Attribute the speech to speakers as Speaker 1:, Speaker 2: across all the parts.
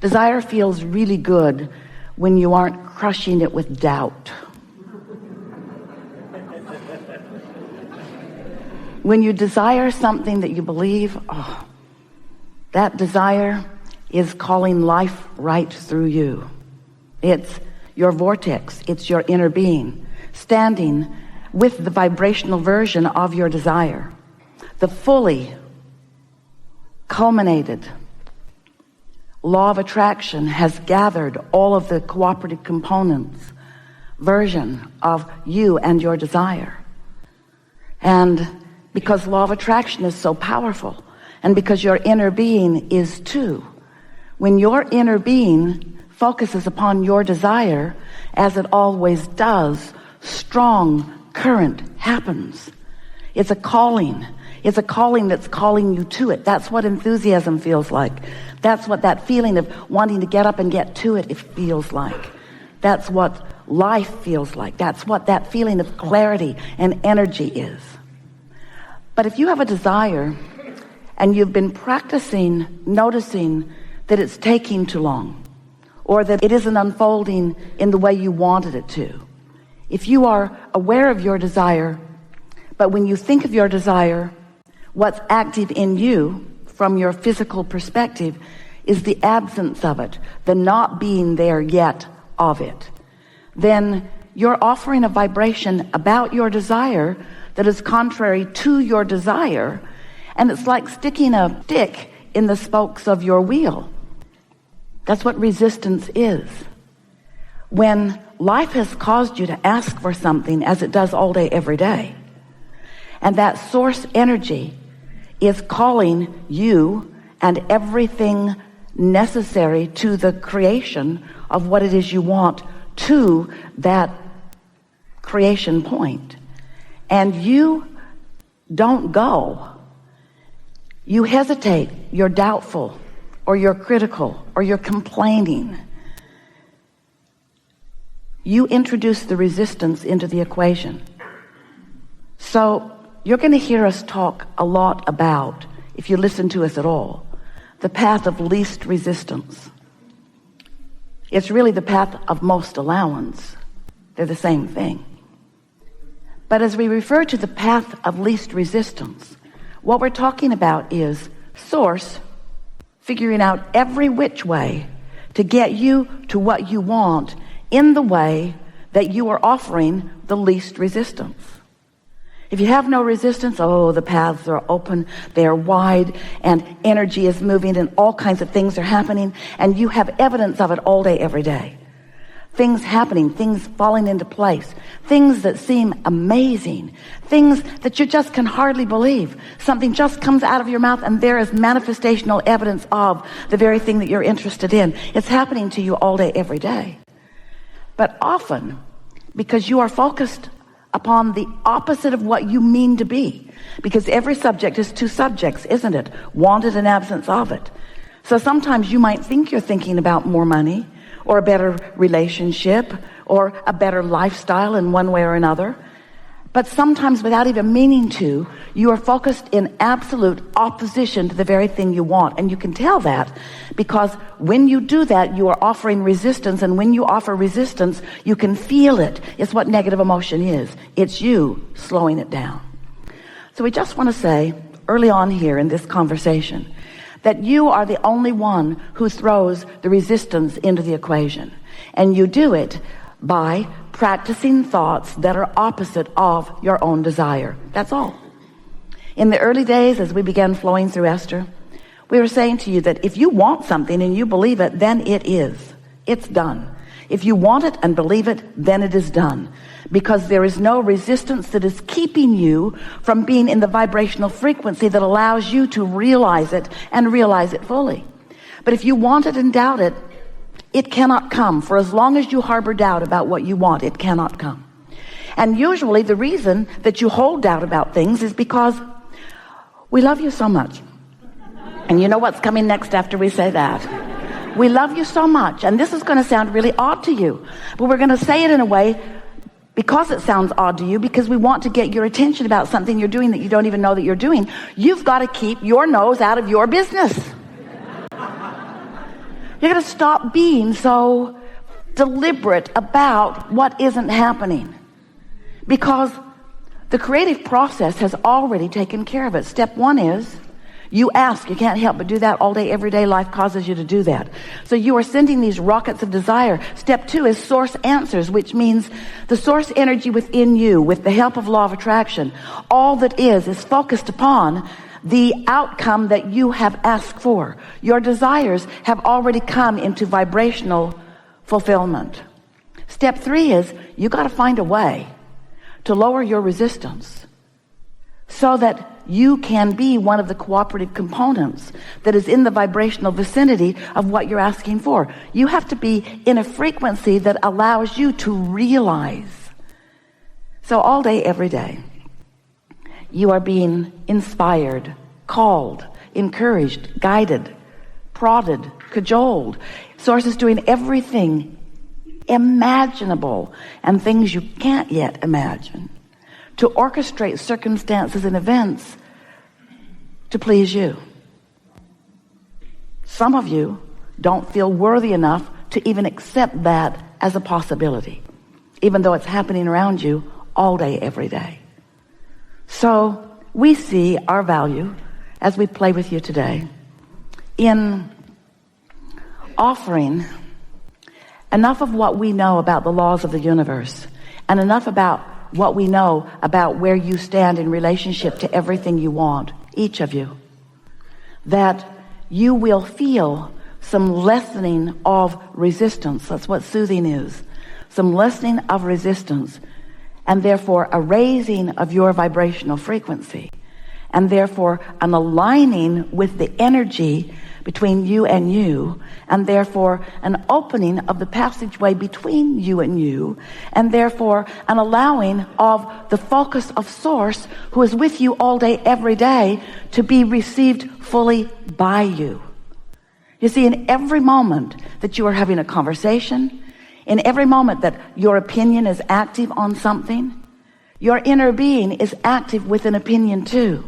Speaker 1: Desire feels really good when you aren't crushing it with doubt. When you desire something that you believe, that desire is calling life right through you. It's your vortex. It's your inner being standing with the vibrational version of your desire. The fully culminated law of attraction has gathered all of the cooperative components version of you and your desire. And because law of attraction is so powerful, and because your inner being is too, when your inner being focuses upon your desire, as it always does, strong current happens. It's a calling. It's a calling that's calling you to it. That's what enthusiasm feels like. That's what that feeling of wanting to get up and get to it feels like. That's what life feels like. That's what that feeling of clarity and energy is. But if you have a desire and you've been practicing noticing that it's taking too long, or that it isn't unfolding in the way you wanted it to, if you are aware of your desire, but when you think of your desire, what's active in you from your physical perspective is the absence of it, the not being there yet of it, then you're offering a vibration about your desire that is contrary to your desire, and it's like sticking a stick in the spokes of your wheel. That's what resistance is. When life has caused you to ask for something, as it does all day, every day, and that source energy is calling you and everything necessary to the creation of what it is you want to that creation point, and you don't go, you hesitate, you're doubtful, or you're critical, or you're complaining, you introduce the resistance into the equation. So you're going to hear us talk a lot about, if you listen to us at all, the path of least resistance. It's really the path of most allowance. They're the same thing. But as we refer to the path of least resistance, what we're talking about is source figuring out every which way to get you to what you want in the way that you are offering the least resistance. If you have no resistance, the paths are open, they are wide, and energy is moving, and all kinds of things are happening, and you have evidence of it all day, every day. Things happening, things falling into place, things that seem amazing, things that you just can hardly believe. Something just comes out of your mouth, and there is manifestational evidence of the very thing that you're interested in. It's happening to you all day, every day. But often, because you are focused upon the opposite of what you mean to be, because every subject is two subjects, isn't it? Wanted and absence of it. So sometimes you might think you're thinking about more money, or a better relationship, or a better lifestyle in one way or another. But sometimes, without even meaning to, you are focused in absolute opposition to the very thing you want. And you can tell that because when you do that, you are offering resistance. And when you offer resistance, you can feel it. It's what negative emotion is. It's you slowing it down. So we just want to say early on here in this conversation that you are the only one who throws the resistance into the equation. And you do it by practicing thoughts that are opposite of your own desire. That's all. In the early days, as we began flowing through Esther, we were saying to you that if you want something and you believe it, then it is. It's done. If you want it and believe it, then it is done. Because there is no resistance that is keeping you from being in the vibrational frequency that allows you to realize it and realize it fully. But if you want it and doubt it, it cannot come. For as long as you harbor doubt about what you want, it cannot come. And usually the reason that you hold doubt about things is because we love you so much. And you know what's coming next after we say that? We love you so much. And this is going to sound really odd to you, but we're going to say it in a way because it sounds odd to you, because we want to get your attention about something you're doing that you don't even know that you're doing. You've got to keep your nose out of your business. You're going to stop being so deliberate about what isn't happening, because the creative process has already taken care of it. Step one is you ask. You can't help but do that all day, every day. Life causes you to do that. So you are sending these rockets of desire. Step two is source answers, which means the source energy within you, with the help of law of attraction, all that is focused upon the outcome that you have asked for. Your desires have already come into vibrational fulfillment. Step three is you got to find a way to lower your resistance so that you can be one of the cooperative components that is in the vibrational vicinity of what you're asking for. You have to be in a frequency that allows you to realize. So all day, every day, you are being inspired, called, encouraged, guided, prodded, cajoled. Source is doing everything imaginable and things you can't yet imagine to orchestrate circumstances and events to please you. Some of you don't feel worthy enough to even accept that as a possibility, even though it's happening around you all day, every day. So we see our value as we play with you today in offering enough of what we know about the laws of the universe and enough about what we know about where you stand in relationship to everything you want, each of you, that you will feel some lessening of resistance. That's what soothing is. Some lessening of resistance, and therefore a raising of your vibrational frequency, and therefore an aligning with the energy between you, and therefore an opening of the passageway between you, and therefore an allowing of the focus of Source, who is with you all day, every day, to be received fully by you. You see, in every moment that you are having a conversation, in every moment that your opinion is active on something, your inner being is active with an opinion too.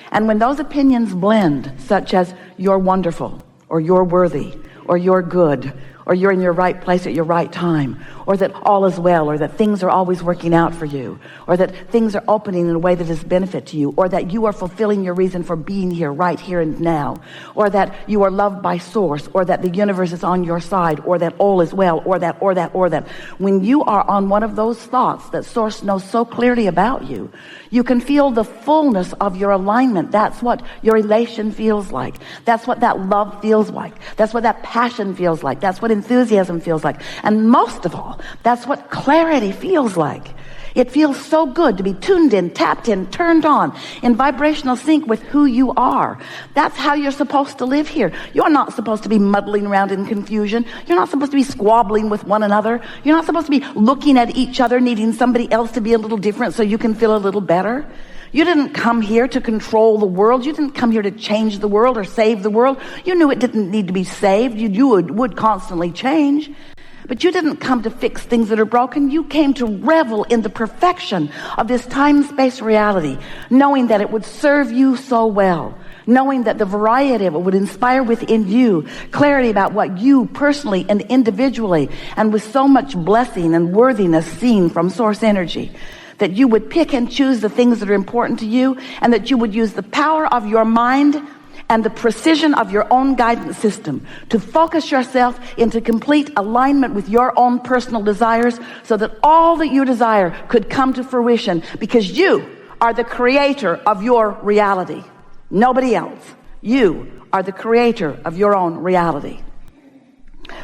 Speaker 1: And when those opinions blend, such as you're wonderful, or you're worthy, or you're good, or you're in your right place at your right time, or that all is well, or that things are always working out for you, or that things are opening in a way that is benefit to you, or that you are fulfilling your reason for being here, right here and now, or that you are loved by Source, or that the universe is on your side, or that all is well, or that. When you are on one of those thoughts that Source knows so clearly about you, you can feel the fullness of your alignment. That's what your elation feels like. That's what that love feels like. That's what that passion feels like. That's what enthusiasm feels like. And most of all, that's what clarity feels like. It feels so good to be tuned in, tapped in, turned on, in vibrational sync with who you are. That's how you're supposed to live here. You're not supposed to be muddling around in confusion. You're not supposed to be squabbling with one another. You're not supposed to be looking at each other, needing somebody else to be a little different so you can feel a little better. You didn't come here to control the world. You didn't come here to change the world or save the world. You knew it didn't need to be saved. You would constantly change. But you didn't come to fix things that are broken. You came to revel in the perfection of this time-space reality, knowing that it would serve you so well, knowing that the variety of it would inspire within you clarity about what you personally and individually, and with so much blessing and worthiness seen from Source energy, that you would pick and choose the things that are important to you, and that you would use the power of your mind and the precision of your own guidance system to focus yourself into complete alignment with your own personal desires, so that all that you desire could come to fruition, because you are the creator of your reality. Nobody else. You are the creator of your own reality.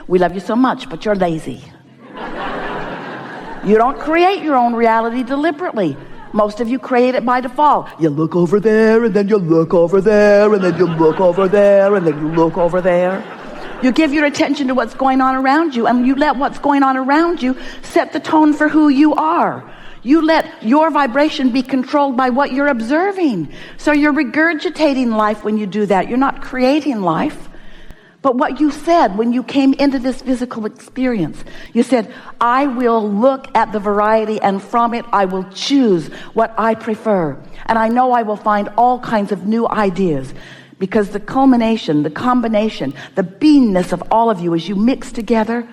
Speaker 1: We love you so much, but you're lazy. You don't create your own reality deliberately. Most of you create it by default. You look over there, and then you look over there, and then you look over there, and then you look over there. You give your attention to what's going on around you, and you let what's going on around you set the tone for who you are. You let your vibration be controlled by what you're observing. So you're regurgitating life when you do that. You're not creating life. But what you said when you came into this physical experience, you said, I will look at the variety, and from it I will choose what I prefer. And I know I will find all kinds of new ideas, Because the culmination, the combination, the beingness of all of you as you mix together,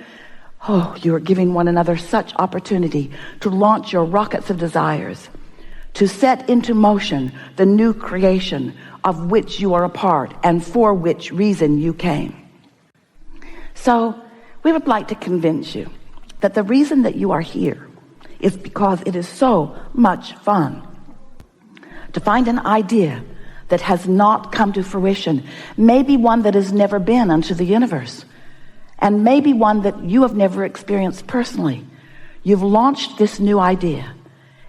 Speaker 1: you are giving one another such opportunity to launch your rockets of desires, to set into motion the new creation of which you are a part and for which reason you came. So we would like to convince you that the reason that you are here is because it is so much fun to find an idea that has not come to fruition, maybe one that has never been unto the universe, and maybe one that you have never experienced personally. You've launched this new idea,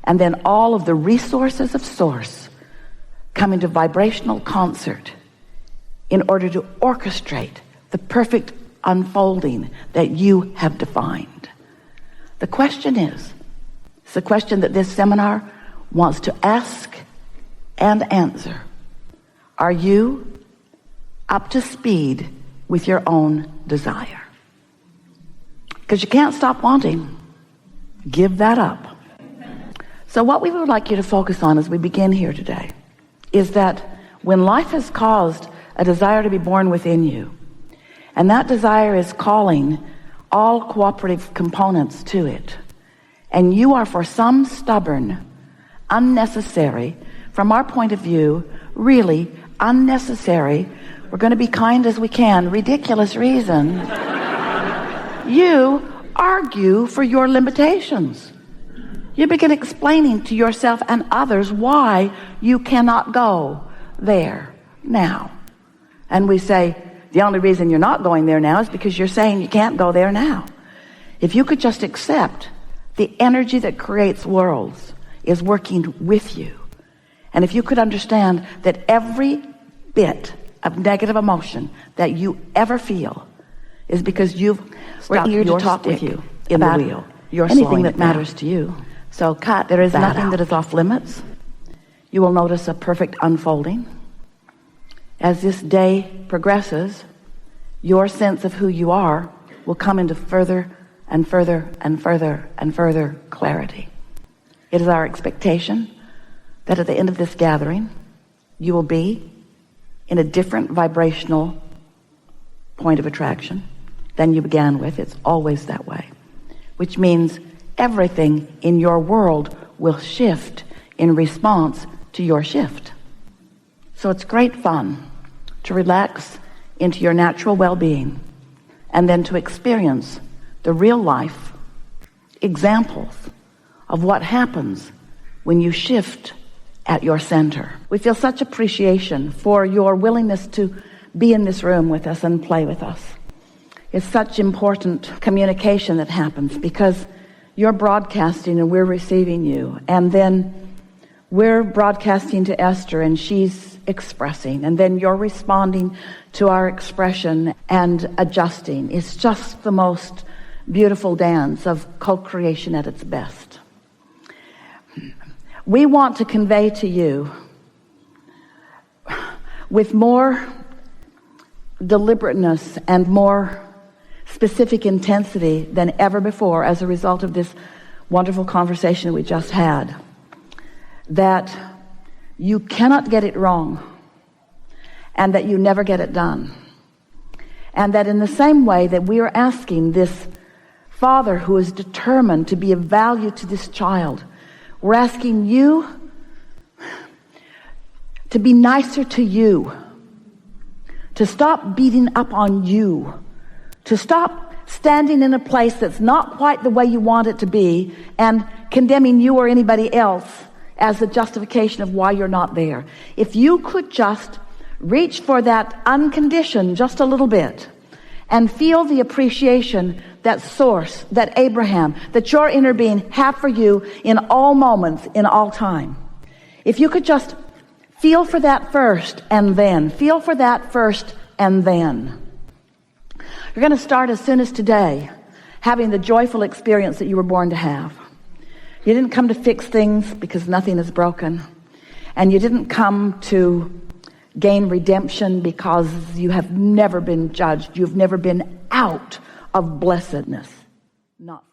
Speaker 1: and then all of the resources of source come into vibrational concert in order to orchestrate the perfect unfolding that you have defined. The question is, it's the question that this seminar wants to ask and answer. Are you up to speed with your own desire? Because you can't stop wanting. Give that up. So what we would like you to focus on as we begin here today is that when life has caused a desire to be born within you, and that desire is calling all cooperative components to it, and you are for some stubborn, unnecessary, from our point of view, really unnecessary, we're going to be kind as we can, ridiculous reason, you argue for your limitations. You begin explaining to yourself and others why you cannot go there now. And we say, the only reason you're not going there now is because you're saying you can't go there now. If you could just accept the energy that creates worlds is working with you, and if you could understand that every bit of negative emotion that you ever feel is because you've stuck here to talk with you in the wheel, anything that matters to you. So cut, there is nothing that is off limits. You will notice a perfect unfolding. As this day progresses, your sense of who you are will come into further and further and further and further clarity. It is our expectation that at the end of this gathering, you will be in a different vibrational point of attraction than you began with. It's always that way, which means everything in your world will shift in response to your shift. So it's great fun to relax into your natural well-being and then to experience the real life examples of what happens when you shift at your center. We feel such appreciation for your willingness to be in this room with us and play with us. It's such important communication that happens because you're broadcasting and we're receiving you, and then we're broadcasting to Esther and she's expressing, and then you're responding to our expression and adjusting. It's just the most beautiful dance of co-creation at its best. We want to convey to you with more deliberateness and more specific intensity than ever before as a result of this wonderful conversation we just had, that you cannot get it wrong and that you never get it done. And that in the same way that we are asking this father who is determined to be of value to this child, we're asking you to be nicer to you, to stop beating up on you, to stop standing in a place that's not quite the way you want it to be and condemning you or anybody else as the justification of why you're not there. If you could just reach for that unconditioned just a little bit and feel the appreciation that source, that Abraham, that your inner being have for you in all moments, in all time. If you could just feel for that first and then, feel for that first and then. You're going to start as soon as today having the joyful experience that you were born to have. You didn't come to fix things because nothing is broken. And you didn't come to gain redemption because you have never been judged. You've never been out of blessedness. Not